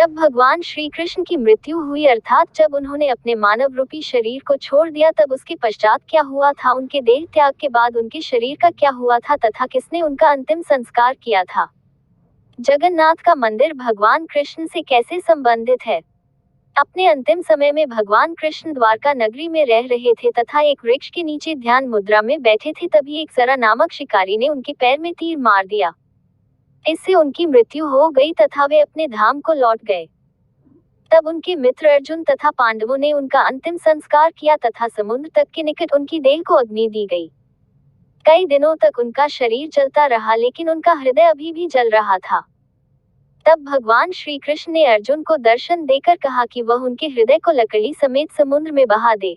जब भगवान श्री कृष्ण की मृत्यु हुई अर्थात जब उन्होंने अपने मानव रूपी शरीर को छोड़ दिया, तब उसके पश्चात क्या हुआ था, उनके देह त्याग के बाद उनके शरीर का क्या हुआ था तथा किसने उनका अंतिम संस्कार किया था। जगन्नाथ का मंदिर भगवान कृष्ण से कैसे संबंधित है। अपने अंतिम समय में भगवान कृष्ण द्वारका नगरी में रह रहे थे तथा एक वृक्ष के नीचे ध्यान मुद्रा में बैठे थे, तभी एक जरा नामक शिकारी ने उनके पैर में तीर मार दिया। इससे उनकी मृत्यु हो गई तथा वे अपने धाम को लौट गए। तब उनके मित्र अर्जुन तथा पांडवों ने उनका अंतिम संस्कार किया तथा समुद्र तट के निकट उनकी देह को अग्नि दी गई। कई दिनों तक उनका शरीर जलता रहा, लेकिन उनका हृदय अभी भी जल रहा था। तब भगवान श्री कृष्ण ने अर्जुन को दर्शन देकर कहा कि वह उनके हृदय को लकड़ी समेत समुद्र में बहा दे।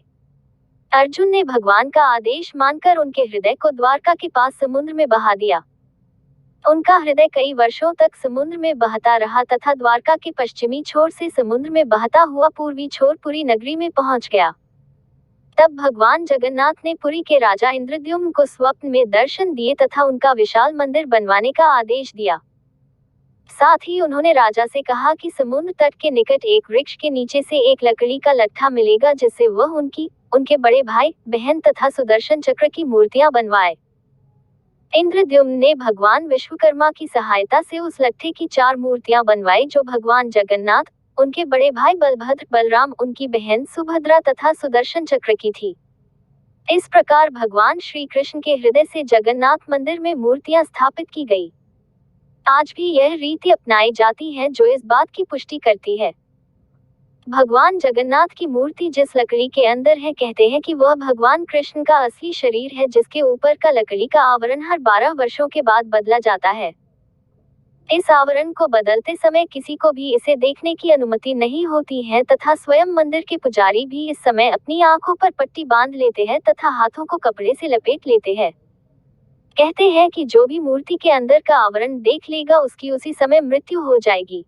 अर्जुन ने भगवान का आदेश मानकर उनके हृदय को द्वारका के पास समुद्र में बहा दिया। उनका हृदय कई वर्षों तक समुद्र में बहता रहा तथा द्वारका के पश्चिमी छोर से समुद्र में बहता हुआ पूर्वी छोर पुरी नगरी में पहुंच गया। तब भगवान जगन्नाथ ने पुरी के राजा इंद्रद्युम्न को स्वप्न में दर्शन दिए तथा उनका विशाल मंदिर बनवाने का आदेश दिया। साथ ही उन्होंने राजा से कहा कि समुद्र तट के निकट एक वृक्ष के नीचे से एक लकड़ी का लट्ठा मिलेगा, जिससे वह उनके बड़े भाई बहन तथा सुदर्शन चक्र की मूर्तियां बनवाए। इंद्रद्युम्न ने भगवान विश्वकर्मा की सहायता से उस लट्ठे की 4 मूर्तियां बनवाई, जो भगवान जगन्नाथ, उनके बड़े भाई बलभद्र, बलराम, उनकी बहन सुभद्रा तथा सुदर्शन चक्र की थी। इस प्रकार भगवान श्री कृष्ण के हृदय से जगन्नाथ मंदिर में मूर्तियां स्थापित की गई। आज भी यह रीति अपनाई जाती है, जो इस बात की पुष्टि करती है। भगवान जगन्नाथ की मूर्ति जिस लकड़ी के अंदर है, कहते हैं कि वह भगवान कृष्ण का असली शरीर है, जिसके ऊपर का लकड़ी का आवरण हर 12 वर्षों के बाद बदला जाता है। इस आवरण को बदलते समय किसी को भी इसे देखने की अनुमति नहीं होती है तथा स्वयं मंदिर के पुजारी भी इस समय अपनी आंखों पर पट्टी बांध लेते हैं तथा हाथों को कपड़े से लपेट लेते हैं। कहते हैं कि जो भी मूर्ति के अंदर का आवरण देख लेगा, उसकी उसी समय मृत्यु हो जाएगी।